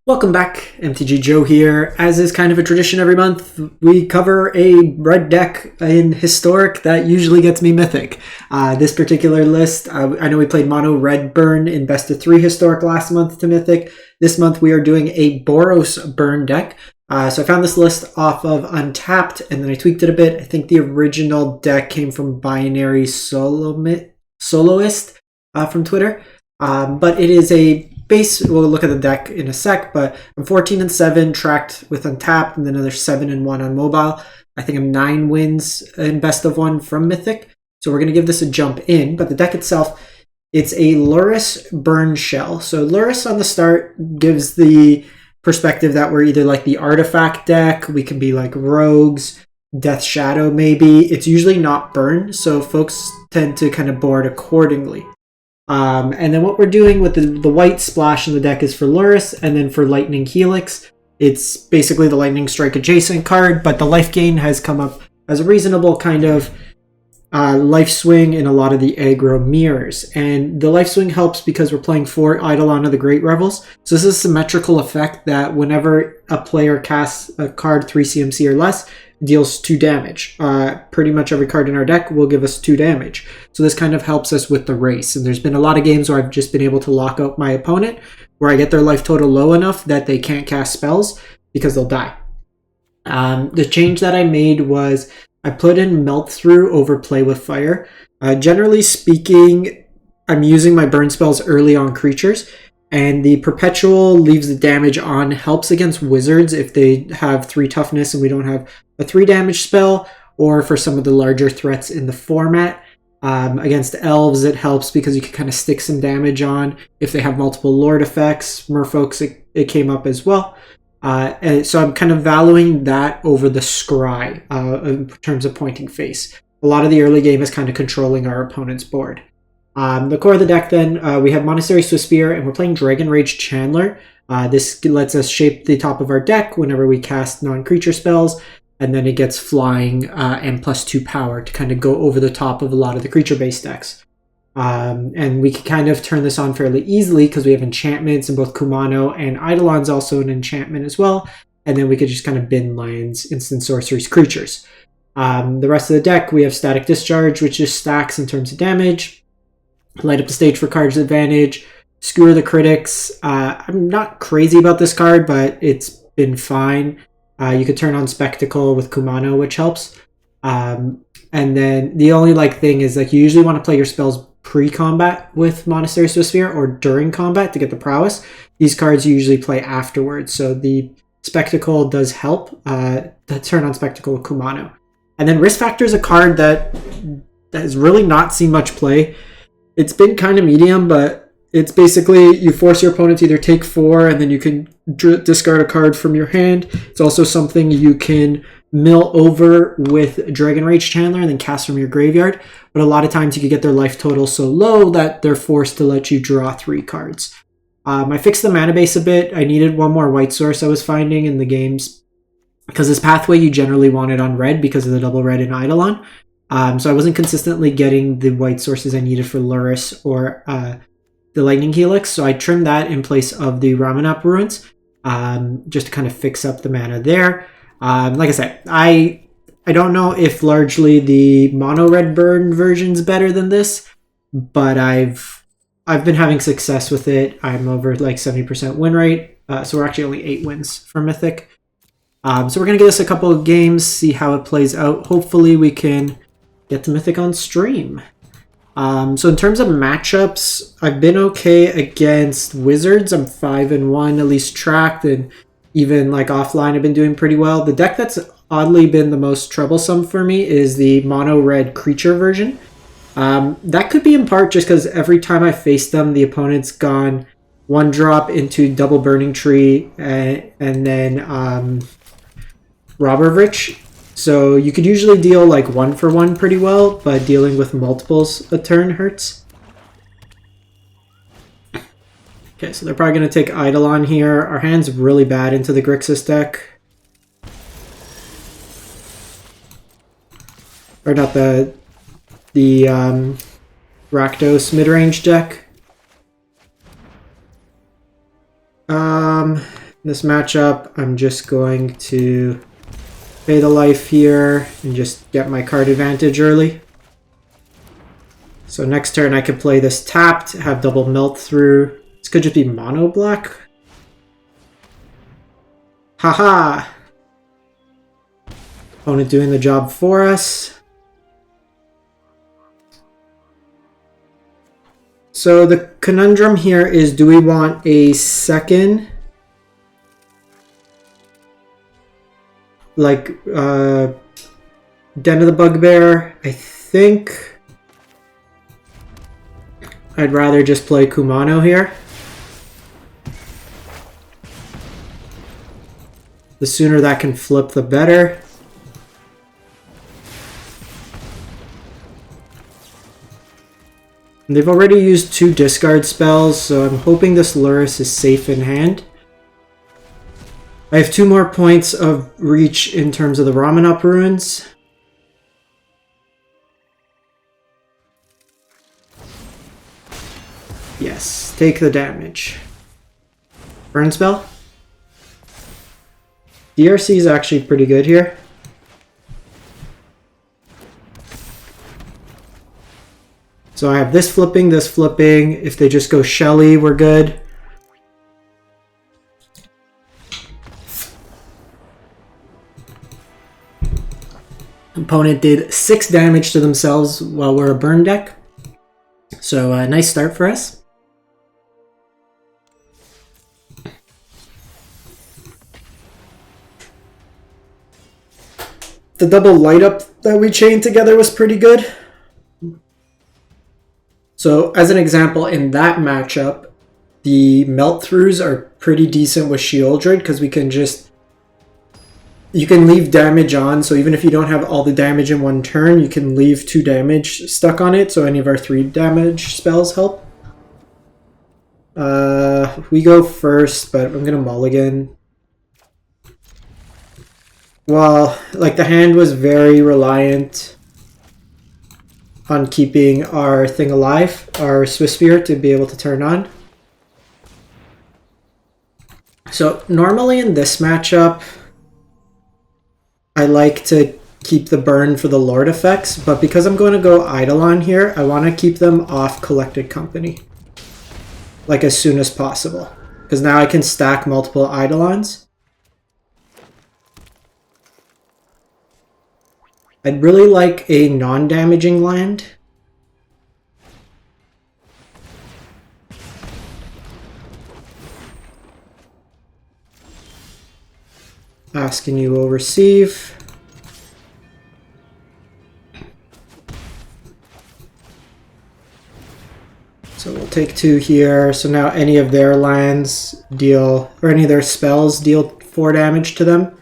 Welcome back, MTG Joe here. As is kind of a tradition every month, we cover a red deck in Historic that usually gets me Mythic. This particular list, I know we played Mono Red Burn in Best of 3 Historic last month to Mythic. This month we are doing a Boros Burn deck. So I found this list off of Untapped, and then I tweaked it a bit. I think the original deck came from Binary Soloist from Twitter. But it is a base. We'll look at the deck in a sec, but I'm 14-7 tracked with Untapped, and then another 7-1 on mobile. I think I'm 9 wins in best of 1 from Mythic. So we're going to give this a jump in, but the deck itself, it's a Lurrus Burn Shell. So Lurrus on the start gives the perspective that we're either like the artifact deck, we can be like rogues, Death Shadow maybe. It's usually not burn, so folks tend to kind of board accordingly. And then what we're doing with the white splash in the deck is for Lurrus, and then for Lightning Helix, it's basically the Lightning Strike adjacent card, but the life gain has come up as a reasonable kind of life swing in a lot of the aggro mirrors. And the life swing helps because we're playing 4 Eidolon of the Great Revels. So this is a symmetrical effect that whenever a player casts a card 3 CMC or less, deals 2 damage. Pretty much every card in our deck will give us 2 damage. So this kind of helps us with the race. And there's been a lot of games where I've just been able to lock out my opponent, where I get their life total low enough that they can't cast spells because they'll die. The change that I made was I put in Melt Through over Play with Fire. Generally speaking, I'm using my burn spells early on creatures, and the Perpetual leaves the damage on, helps against wizards if they have 3 toughness and we don't have a 3 damage spell, or for some of the larger threats in the format. Against elves, it helps because you can kind of stick some damage on if they have multiple lord effects. Merfolks, it came up as well. And so I'm kind of valuing that over the scry in terms of pointing face. A lot of the early game is kind of controlling our opponent's board. The core of the deck then, we have Monastery Swiftspear, and we're playing Dragon Rage Chandler. This lets us shape the top of our deck whenever we cast non-creature spells, and then it gets flying and +2 power to kind of go over the top of a lot of the creature-based decks. And we can kind of turn this on fairly easily because we have enchantments in both Kumano, and Eidolon's also an enchantment as well. And then we could just kind of bin lands, instant sorceries, creatures. The rest of the deck, we have Static Discharge, which just stacks in terms of damage. Light up the stage for cards advantage. Skewer the critics. I'm not crazy about this card, but it's been fine. You could turn on Spectacle with Kumano, which helps. And then the only thing is you usually want to play your spells pre-combat with Monastery Swiftspear or during combat to get the prowess. These cards you usually play afterwards, so the Spectacle does help to turn on Spectacle with Kumano. And then Risk Factor is a card that has really not seen much play. It's been kind of medium, but it's basically you force your opponent to either take 4 and then you can discard a card from your hand. It's also something you can mill over with Dragon Rage Chandler and then cast from your graveyard. But a lot of times you can get their life total so low that they're forced to let you draw 3 cards. I fixed the mana base a bit. I needed one more white source I was finding in the games, because this pathway you generally wanted on red because of the double red in Eidolon. So I wasn't consistently getting the white sources I needed for Lurrus or the Lightning Helix, so I trimmed that in place of the Ramanap Ruins, just to kind of fix up the mana there. Like I said, I don't know if largely the Mono Red Burn version's better than this, but I've been having success with it. I'm over 70% win rate, so we're actually only 8 wins for Mythic. So we're going to give this a couple of games, see how it plays out. Hopefully we can get to Mythic on stream. So in terms of matchups, I've been okay against Wizards. I'm 5-1, at least tracked, and even offline I've been doing pretty well. The deck that's oddly been the most troublesome for me is the Mono Red Creature version. That could be in part just because every time I face them, the opponent's gone 1 drop into Double Burning Tree and then Robbervich. So you could usually deal 1 for 1 pretty well, but dealing with multiples a turn hurts. Okay, so they're probably going to take Eidolon here. Our hand's really bad into the Grixis deck. Or not the Rakdos mid-range deck. this matchup, I'm just going to pay the life here and just get my card advantage early. So next turn I could play this tapped, have double melt through. This could just be mono black. Haha! Opponent doing the job for us. So the conundrum here is, do we want a second, like, Den of the Bugbear? I think I'd rather just play Kumano here. The sooner that can flip, the better. And they've already used 2 discard spells, so I'm hoping this Lurrus is safe in hand. I have 2 more points of reach in terms of the Ramanop runes. Yes, take the damage. Burn spell? DRC is actually pretty good here. So I have this flipping, this flipping. If they just go Shelly, we're good. Opponent did 6 damage to themselves while we're a burn deck. So a nice start for us. The double light up that we chained together was pretty good. So as an example, in that matchup, the melt throughs are pretty decent with Sheoldred because we can just, you can leave damage on. So even if you don't have all the damage in one turn, you can leave 2 damage stuck on it. So any of our 3 damage spells help. We go first, but I'm going to mulligan. Well, like the hand was very reliant on keeping our thing alive, our Swiss Spirit to be able to turn on. So normally in this matchup, I like to keep the burn for the Lord effects, but because I'm going to go Eidolon here, I want to keep them off Collected Company, like as soon as possible, because now I can stack multiple Eidolons. I'd really like a non-damaging land. Asking you will receive. So we'll take 2 here. So now any of their lands deal, or any of their spells deal 4 damage to them.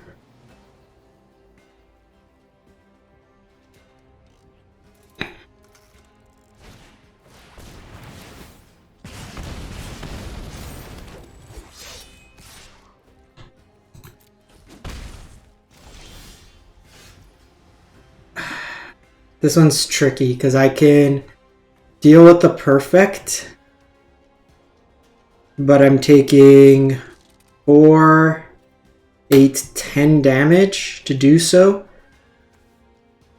This one's tricky because I can deal with the perfect, but I'm taking 4, 8, 10 damage to do so.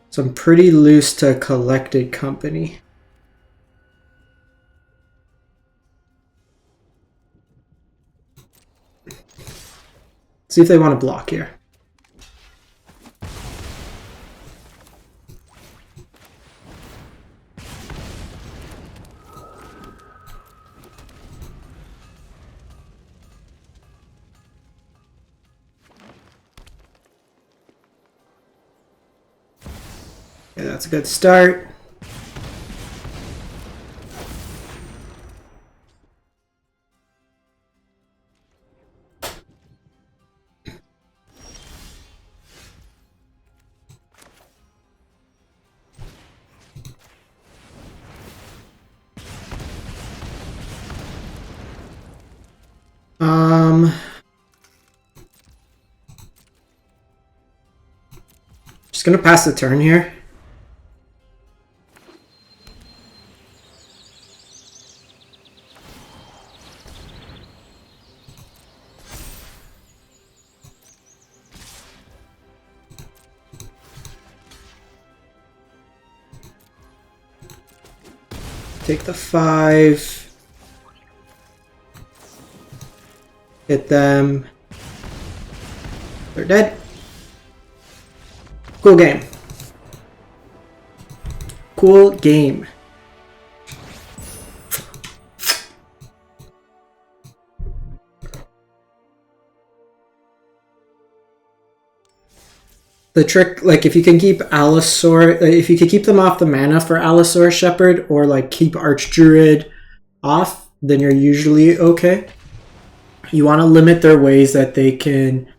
So I'm pretty loose to Collected Company. See if they want to block here. Okay, that's a good start. Just gonna pass the turn here. Take the 5. Hit them. They're dead. Cool game. Cool game. The trick, like if you can keep Allosaur, if you could keep them off the mana for Allosaur Shepherd, or like keep Archdruid off, then you're usually okay. You want to limit their ways that they can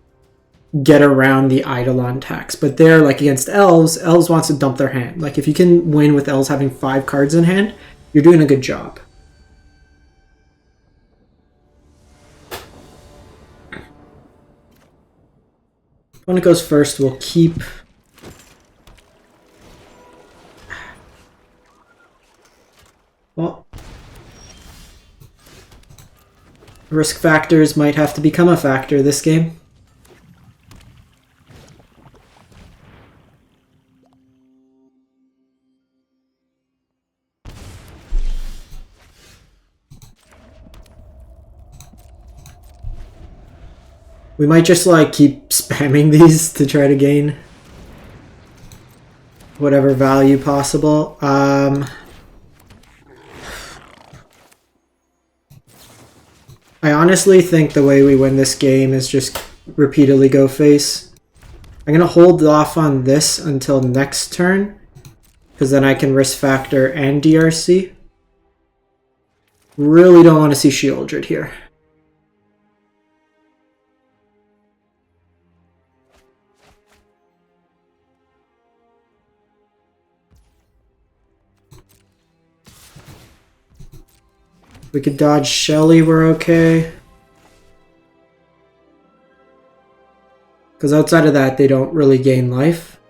get around the Eidolon tax. But they're like against Elves, Elves wants to dump their hand. Like if you can win with Elves having 5 cards in hand, you're doing a good job. When it goes first, we'll keep... Well... Risk factors might have to become a factor this game. We might just like keep spamming these to try to gain whatever value possible. I honestly think the way we win this game is just repeatedly go face. I'm going to hold off on this until next turn, because then I can risk factor and DRC. Really don't want to see Shieldred here. We could dodge Shelly, we're okay. Because outside of that, they don't really gain life.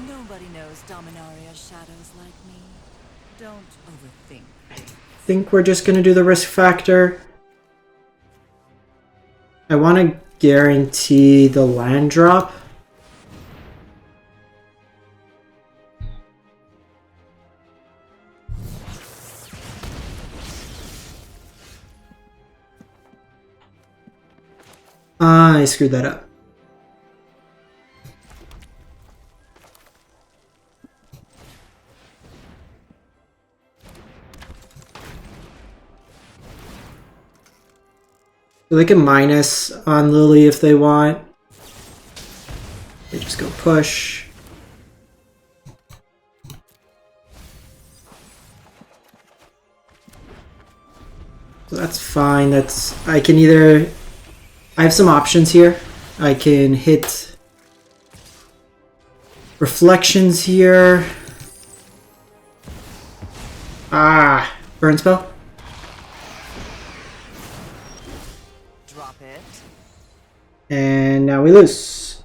Nobody knows Dominaria's shadows like me. Don't overthink. I think we're just going to do the risk factor. I want to guarantee the land drop. I screwed that up. So they can minus on Lily if they want. They just go push. So that's fine. That's I can either I have some options here. I can hit reflections here. Burn spell. And now we lose.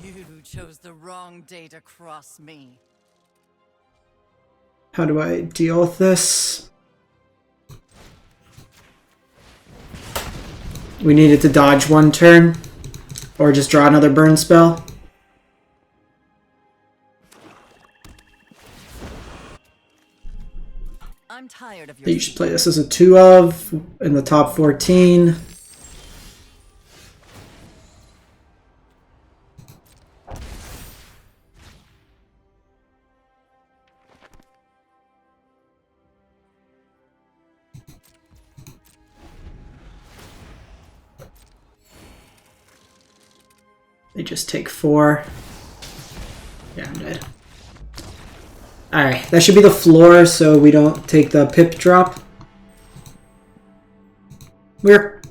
You chose the wrong day to cross me. How do I deal with this? We needed to dodge one turn, or just draw another burn spell. I'm tired of your. You should play this as a 2 of in the top 14. They just take 4. Yeah, I'm dead. Alright, that should be the floor so we don't take the pip drop. We're...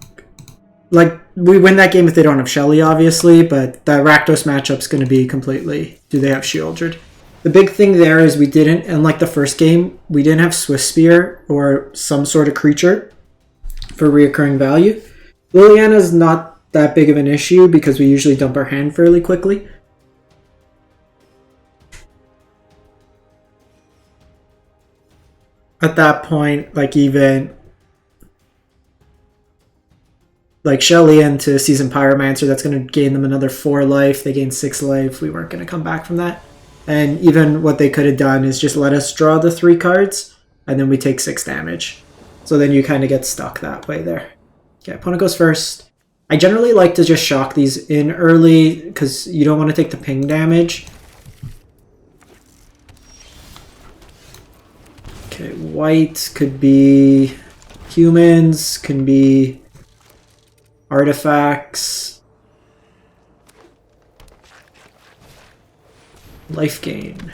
like, we win that game if they don't have Shelly, obviously, but the Rakdos matchup's going to be completely... do they have Shieldred? The big thing there is we didn't, unlike the first game, we didn't have Swift Spear or some sort of creature for reoccurring value. Liliana's not that big of an issue because we usually dump our hand fairly quickly. At that point, like even like Shelly into Seasoned Pyromancer, that's going to gain them another 4 life. They gain 6 life. We weren't going to come back from that. And even what they could have done is just let us draw the 3 cards, and then we take 6 damage. So then you kind of get stuck that way there. Okay, opponent goes first. I generally like to just shock these in early, because you don't want to take the ping damage. Okay, white could be humans, can be artifacts, life gain.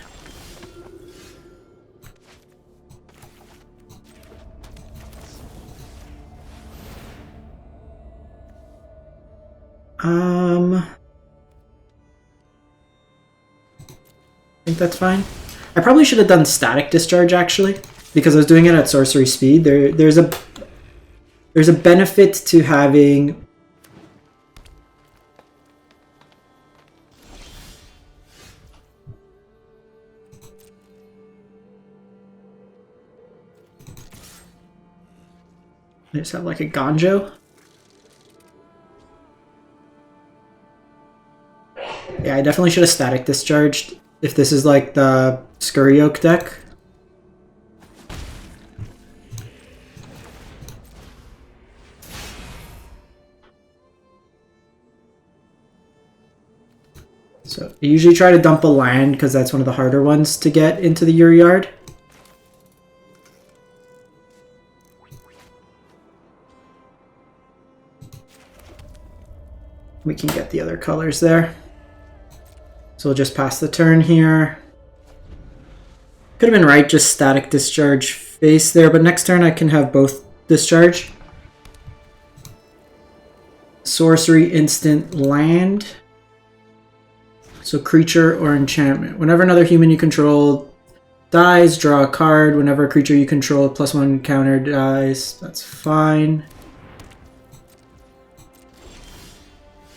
I think that's fine. I probably should have done static discharge actually, because I was doing it at sorcery speed. There's a benefit to having I just have like a Ganjo. Yeah, I definitely should have static discharged if this is like the Scurry Oak deck. So I usually try to dump a land because that's one of the harder ones to get into your yard. We can get the other colors there. So we'll just pass the turn here. Could have been right, just static discharge face there, but next turn I can have both discharge. Sorcery instant land. So creature or enchantment. Whenever another human you control dies, draw a card. Whenever a creature you control +1 counter dies, that's fine.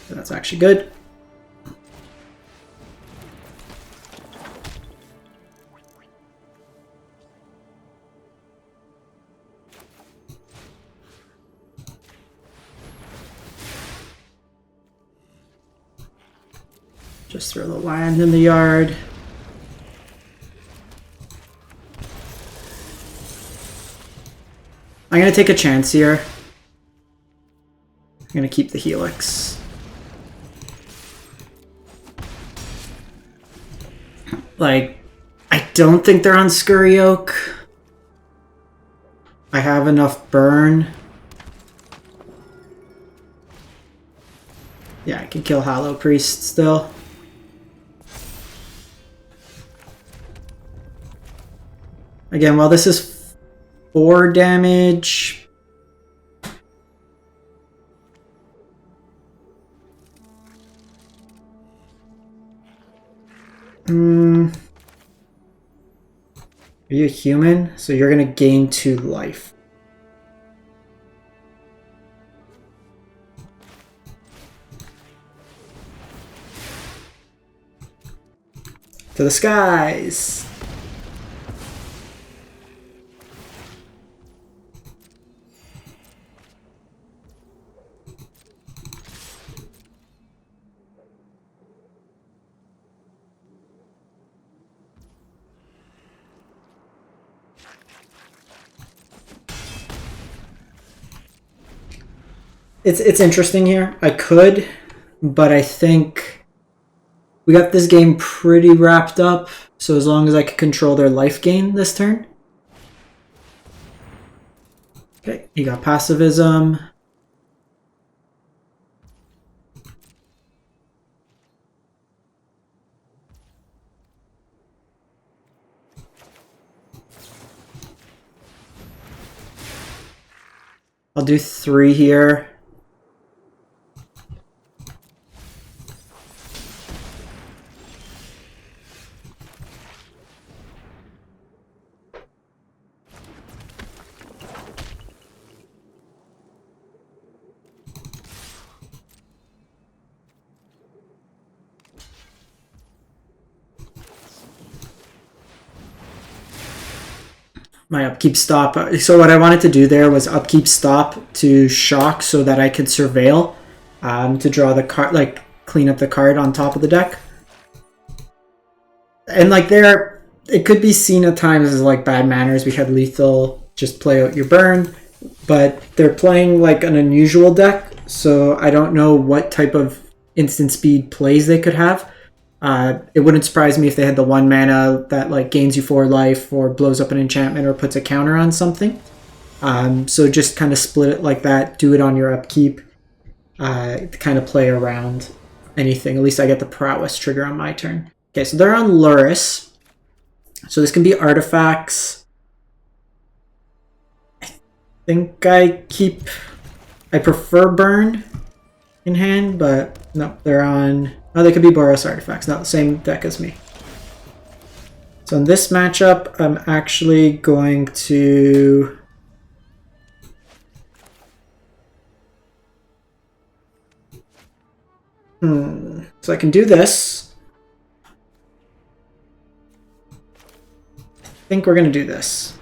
That's actually good. Just throw the land in the yard. I'm going to take a chance here. I'm going to keep the Helix. Like, I don't think they're on Scurry Oak. I have enough burn. Yeah, I can kill Hollow Priest still. Again, while this is 4 damage, are you a human? So you're gonna gain 2 life. To the skies! It's interesting here. I could, but I think we got this game pretty wrapped up, so as long as I can control their life gain this turn. Okay, you got Passivism. I'll do 3 here. my upkeep stop. So what I wanted to do there was upkeep stop to shock so that I could surveil to draw the card, like clean up the card on top of the deck. And like there, it could be seen at times as like bad manners. We had lethal, just play out your burn, but they're playing like an unusual deck, so I don't know what type of instant speed plays they could have. It wouldn't surprise me if they had the 1 mana that like gains you 4 life or blows up an enchantment or puts a counter on something. So just kind of split it like that, do it on your upkeep, to kind of play around anything. At least I get the prowess trigger on my turn. Okay, so they're on Lurrus. So this can be artifacts. I think I prefer burn in hand, but no, they're on... Oh, they could be Boros artifacts, not the same deck as me. So in this matchup, I'm actually going to... So I can do this. I think we're going to do this.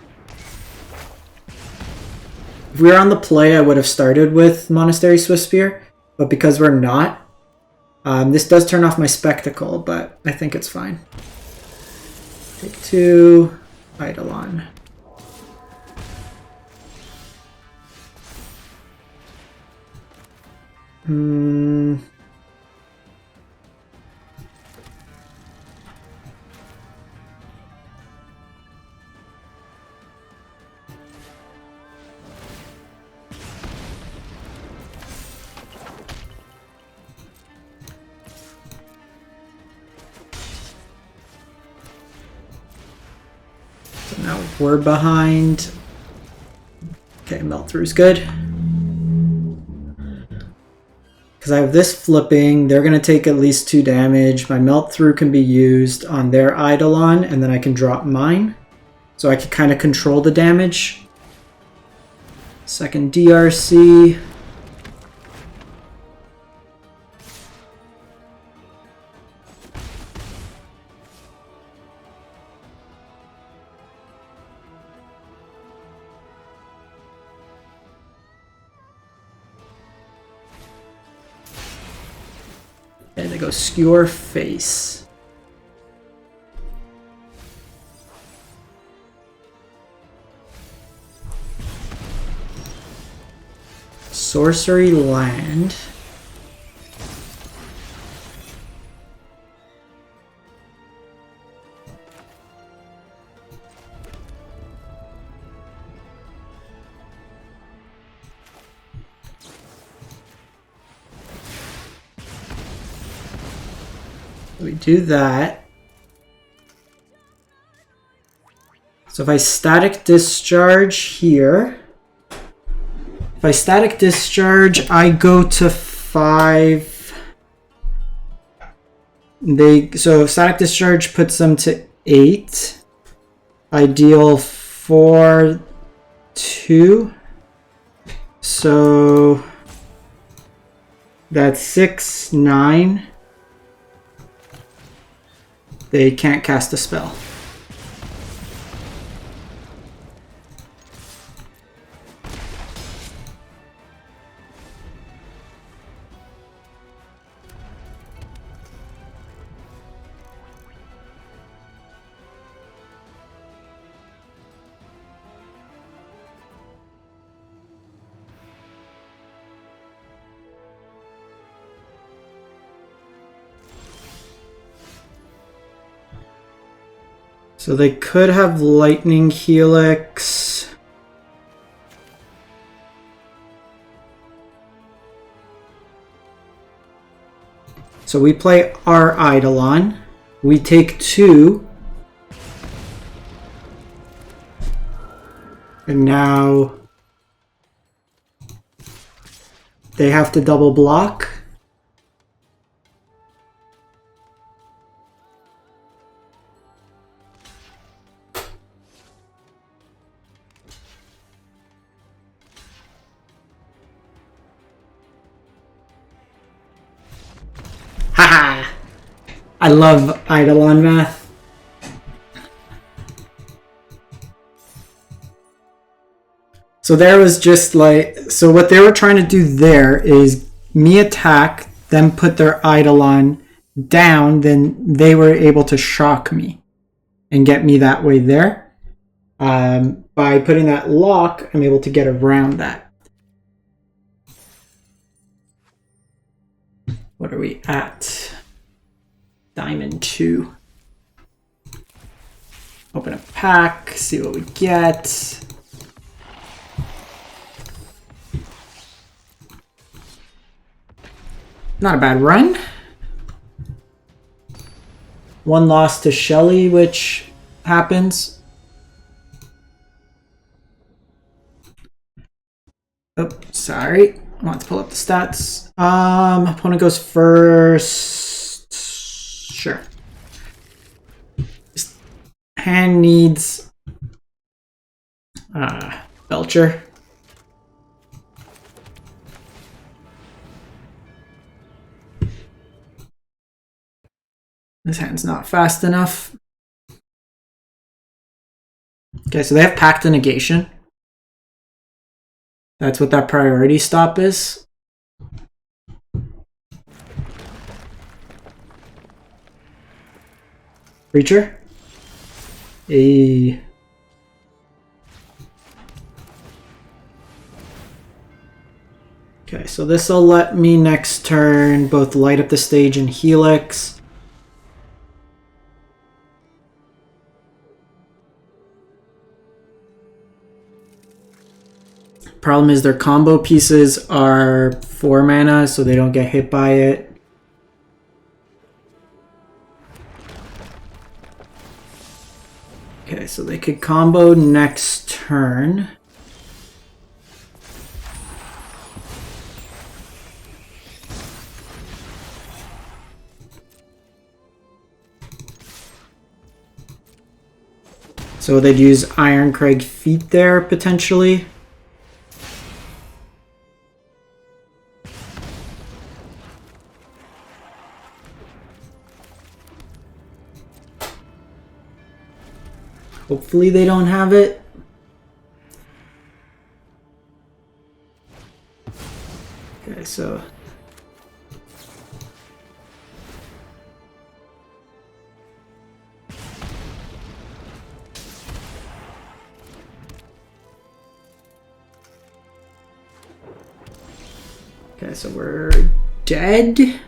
If we were on the play, I would have started with Monastery Swiftspear, but because we're not, this does turn off my Spectacle, but I think it's fine. Take 2, Eidolon. So now we're behind. Okay, melt through's good. Because I have this flipping, they're going to take at least 2 damage. My melt through can be used on their Eidolon, and then I can drop mine. So I can kind of control the damage. Second DRC. And they go Skewer Face. Sorcery Land. We do that. So if I Static Discharge here, if I Static Discharge, I go to 5. So Static Discharge puts them to 8. I deal 4, 2. So that's 6, 9. They can't cast a spell. So they could have Lightning Helix. So we play our Eidolon. We take 2. And now they have to double block. Haha! I love Eidolon math. So there was just like, so what they were trying to do there is me attack, then put their Eidolon down, then they were able to shock me and get me that way there. By putting that lock, I'm able to get around that. What are we at? Diamond 2. Open a pack, see what we get. Not a bad run. One loss to Shelly, which happens. Oh, sorry. I want to pull up the stats. Opponent goes first. Sure. This hand needs Belcher. This hand's not fast enough. Okay, so they have Pact and Negation. That's what that priority stop is. Preacher? Okay, so this will let me next turn both light up the stage and Helix. Problem is their combo pieces are 4 mana, so they don't get hit by it. Okay, so they could combo next turn. So they'd use Ironcrag Feet there, potentially. Hopefully they don't have it. Okay, so... Okay, so we're dead.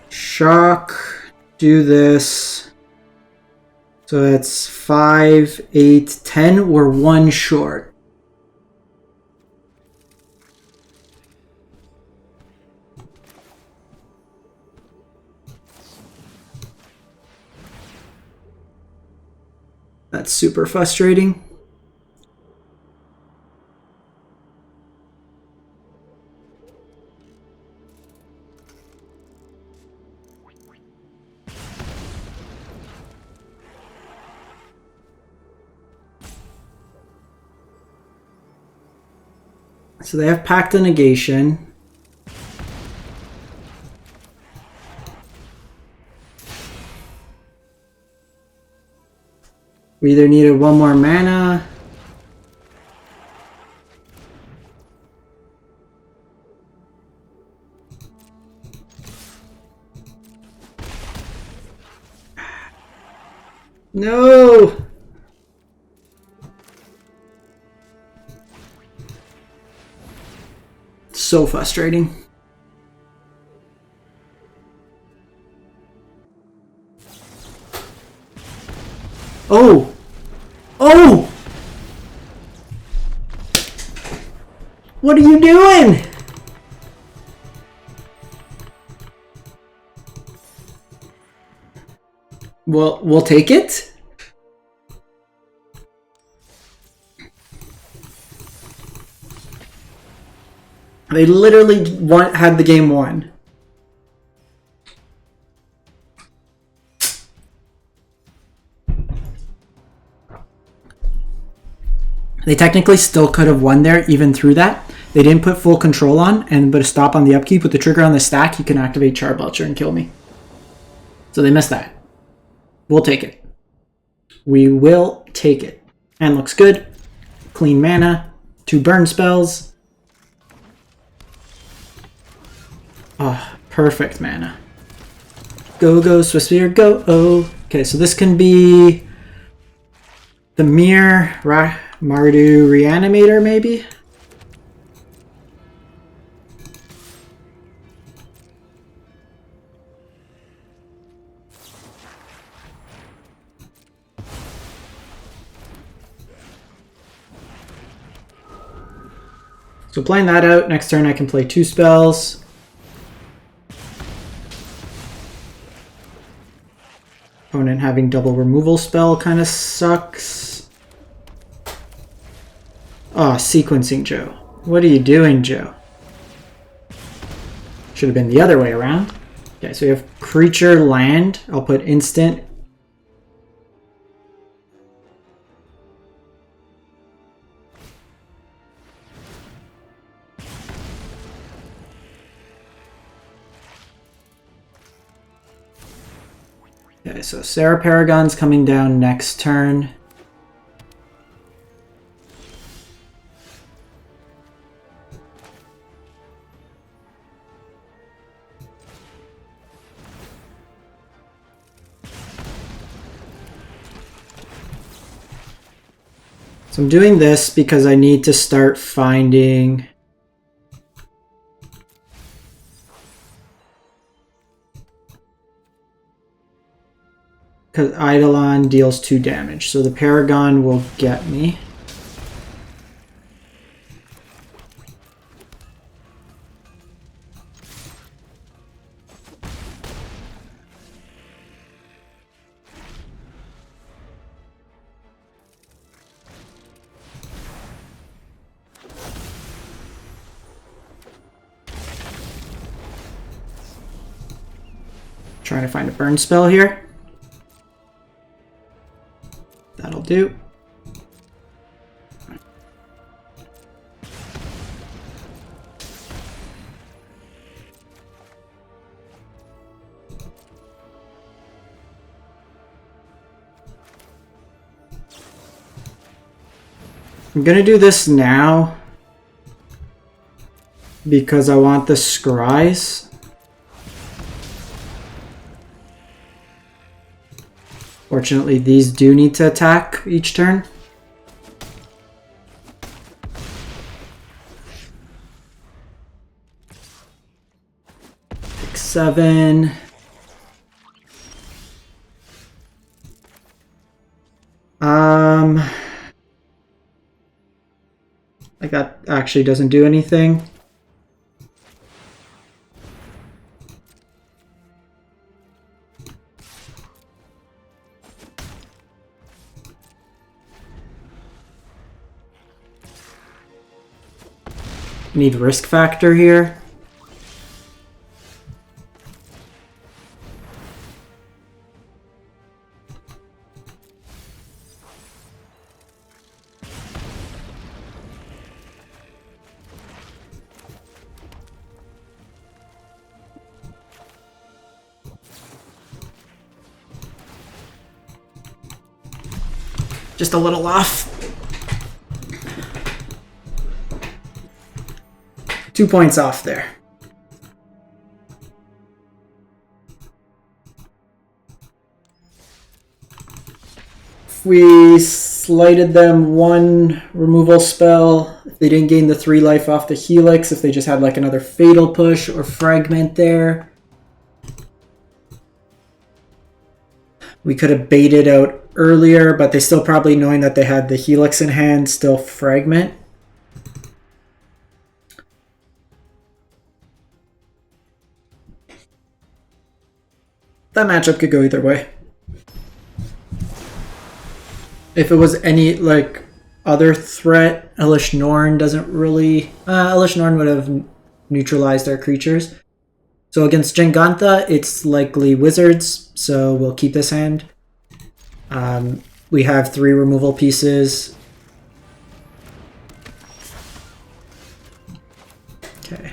Shock, do this. So that's 5, 8, 10. We're 1 short. That's super frustrating. So they have Pact and Negation. We either needed 1 more mana. No! So frustrating. Oh! Oh! What are you doing? Well, we'll take it. They literally had the game won. They technically still could have won there even through that. They didn't put full control on and put a stop on the upkeep. With the trigger on the stack, you can activate Charbelcher and kill me. So they missed that. We'll take it. We will take it. And looks good. Clean mana. 2 burn spells. Ah, perfect mana. Go, go, Swiftspear, go. Oh. Okay, so this can be the Mir Mardu Reanimator, maybe? So playing that out, next turn I can play 2 spells. Opponent having double removal spell kind of sucks. Oh, sequencing Joe. What are you doing, Joe? Should have been the other way around. Okay, so we have creature land. I'll put instant. Okay, so Sarah Paragon's coming down next turn. So I'm doing this because I need to start finding because Eidolon deals 2 damage, so the Paragon will get me. Trying to find a burn spell here. That'll do. I'm gonna do this now because I want the scries. Fortunately, these do need to attack each turn. Pick 7. Like that actually doesn't do anything. Need risk factor here. Just a little off. 2 points off there. If we slighted them 1 removal spell, if they didn't gain the 3 life off the Helix, if they just had like another Fatal Push or Fragment there, we could have baited out earlier, but they still probably, knowing that they had the Helix in hand, still Fragment. That matchup could go either way. If it was any like other threat, Elish Norn doesn't really... Elish Norn would have neutralized our creatures. So against Jengantha, it's likely Wizards, so we'll keep this hand. We have 3 removal pieces. Okay.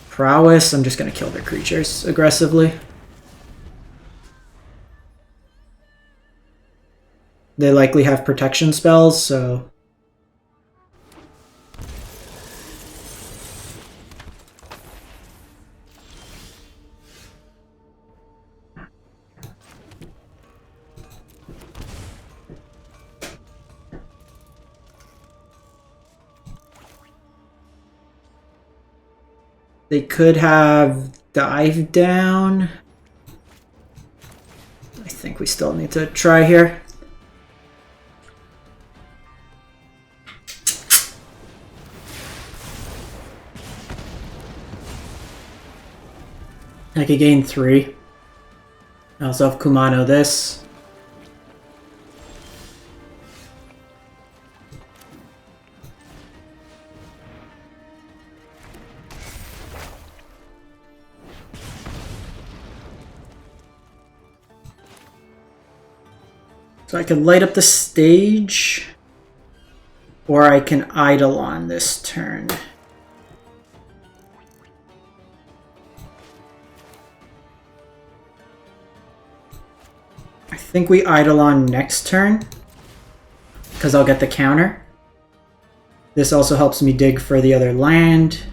Prowess, I'm just going to kill their creatures aggressively. They likely have protection spells, so... They could have dive down. I think we still need to try here. I could gain 3. I also have Kumano this. So I can light up the stage, or I can Eidolon this turn. I think we Eidolon next turn, because I'll get the counter. This also helps me dig for the other land.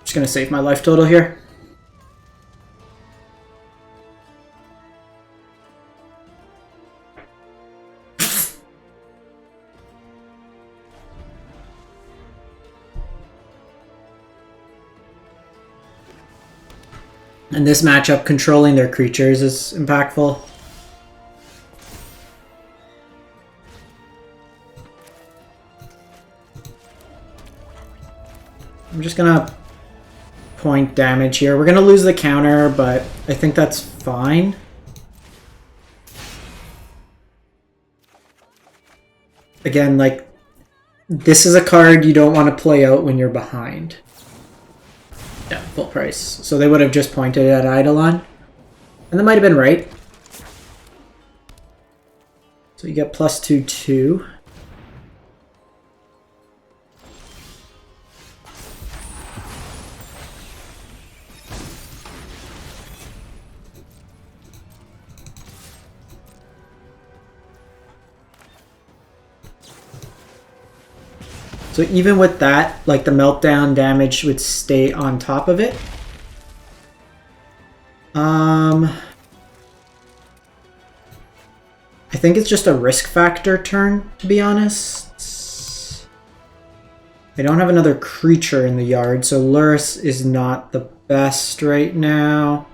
Just gonna save my life total here. And this matchup, controlling their creatures is impactful. I'm just gonna point damage here. We're gonna lose the counter, but I think that's fine. Again, like, this is a card you don't want to play out when you're behind. Yeah, full price. So they would have just pointed at Eidolon. And that might have been right. So you get +2/2. So even with that, like, the meltdown damage would stay on top of it. I think it's just a risk factor turn, to be honest. I don't have another creature in the yard, so Lurrus is not the best right now.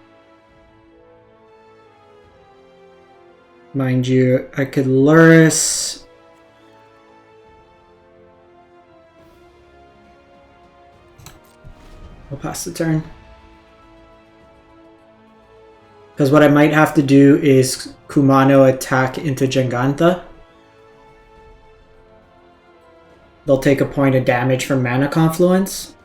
Mind you, I could Lurrus. We'll pass the turn. Because what I might have to do is Kumano attack into Giganta. They'll take a point of damage from Mana Confluence.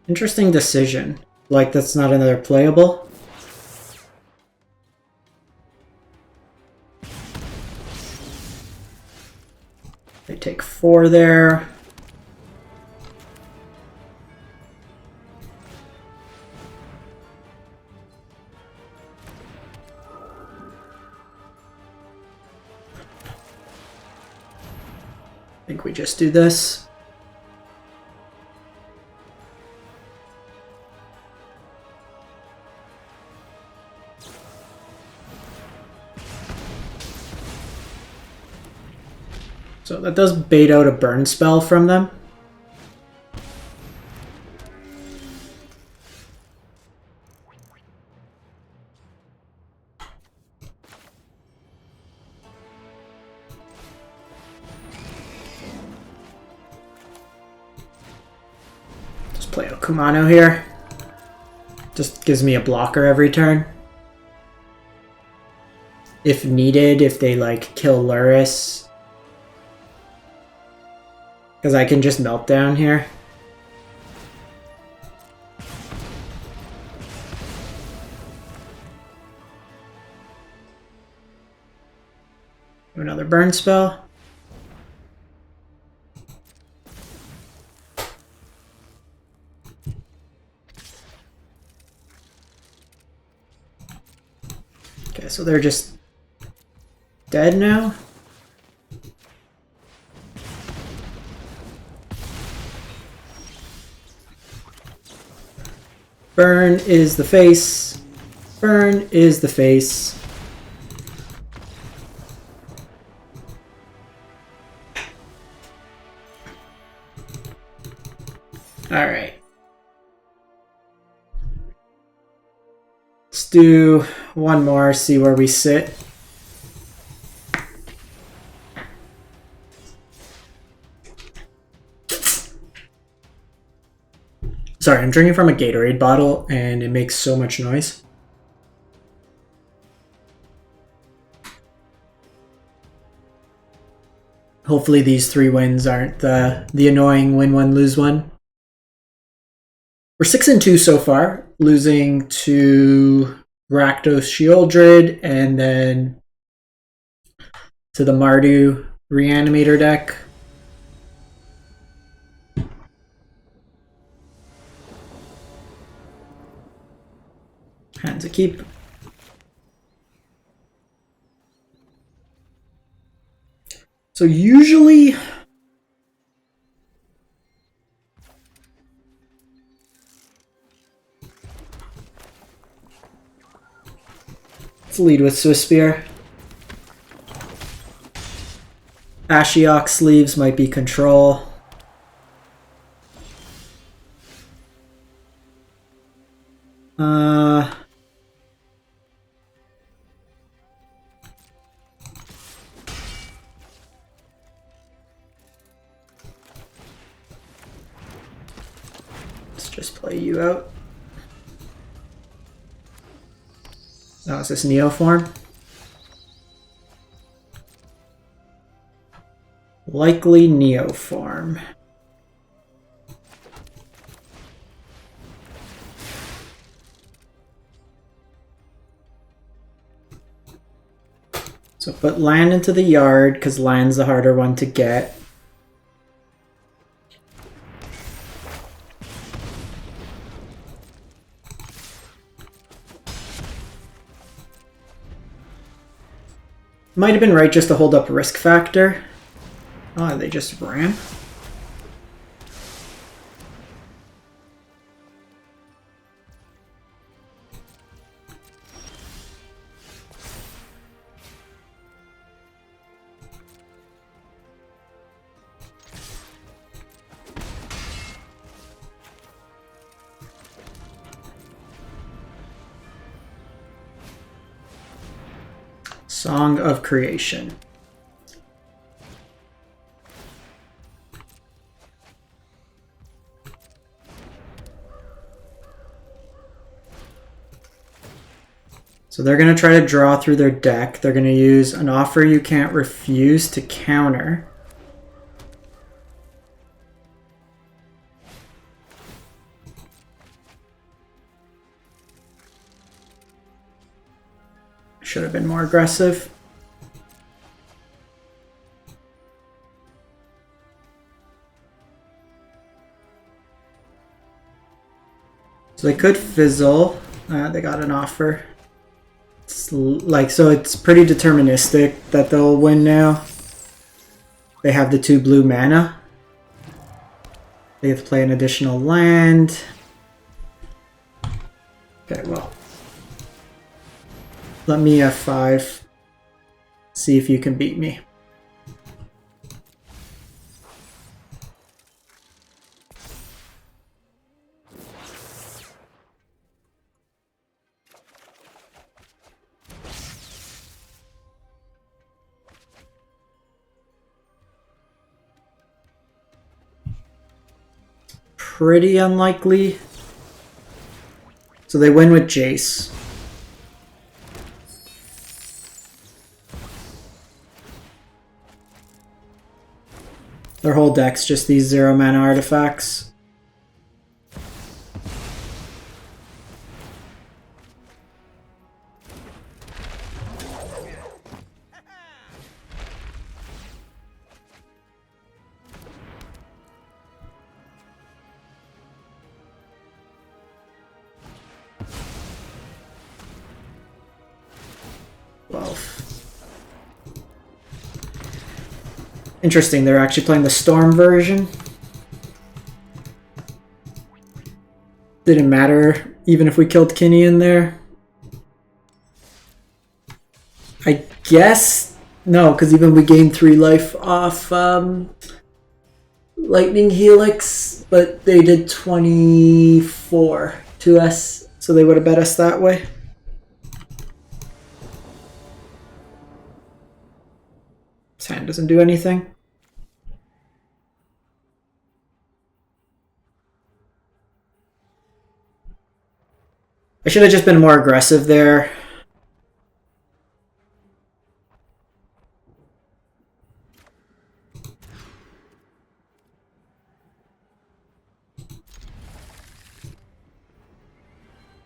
Interesting decision. Like, that's not another playable. They take 4 there. I think we just do this. So that does bait out a burn spell from them. Just play a Kumano here. Just gives me a blocker every turn. If needed, if they like kill Lurrus. Because I can just melt down here. burn spell. Okay, so they're just dead now. Burn is the face. Burn is the face. All right. Let's do one more, see where we sit. Sorry, I'm drinking from a Gatorade bottle and it makes so much noise. Hopefully these 3 wins aren't the annoying win one, lose one. We're 6-2 so far, losing to Rakdos Shieldred and then to the Mardu Reanimator deck. Hands a keep. So usually let's lead with Swiss Spear. Ashiok sleeves might be control. Let's just play you out. Oh, is this Neo form? Likely Neo form. So put land into the yard because land's the harder one to get. Might have been right just to hold up risk factor. Oh, they just ran. Song of Creation. So they're going to try to draw through their deck. They're going to use an offer you can't refuse to counter. Should have been more aggressive. So they could fizzle. They got an offer. It's like, so it's pretty deterministic that they'll win now. They have the 2 blue mana. They have to play an additional land. Okay, well. Let me F5. See if you can beat me. Pretty unlikely. So they win with Jace. Their whole deck's just these 0 mana artifacts. 12. Interesting, they're actually playing the Storm version. Didn't matter even if we killed Kinney in there. I guess no, because even we gained 3 life off Lightning Helix, but they did 24 to us, so they would have bet us that way. This hand doesn't do anything. I should have just been more aggressive there.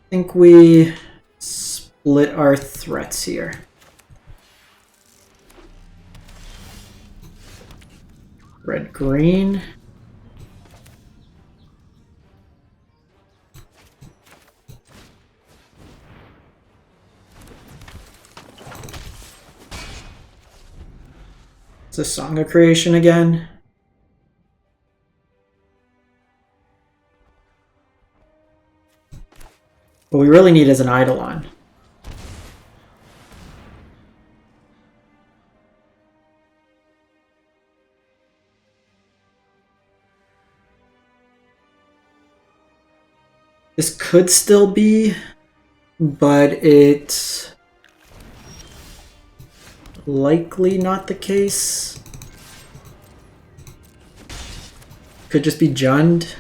I think we split our threats here. Red, green. It's a Song of Creation again. What we really need is an Eidolon. This could still be, but it's likely not the case. Could just be Jund.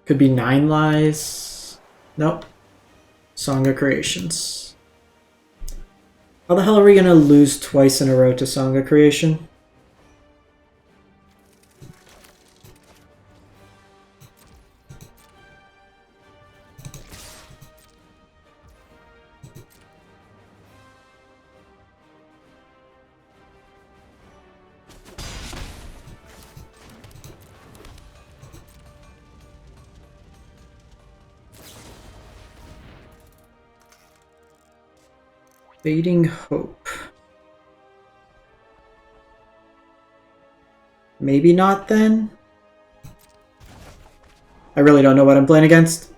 Could be 9 Lies. Nope. Song of Creations. How the hell are we gonna lose twice in a row to Song of Creation? Fading Hope. Maybe not then? I really don't know what I'm playing against.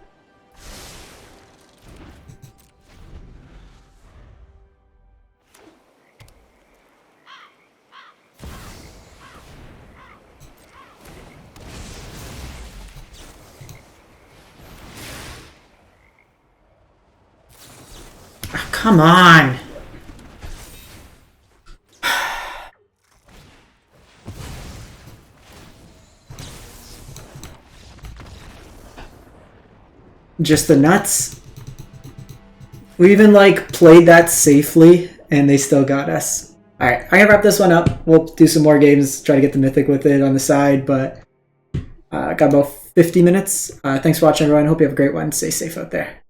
Oh, come on! Just the nuts. We even like played that safely and they still got us. Alright, I'm gonna wrap this one up. We'll do some more games, try to get the mythic with it on the side, but got about 50 minutes. Thanks for watching, everyone. Hope you have a great one. Stay safe out there.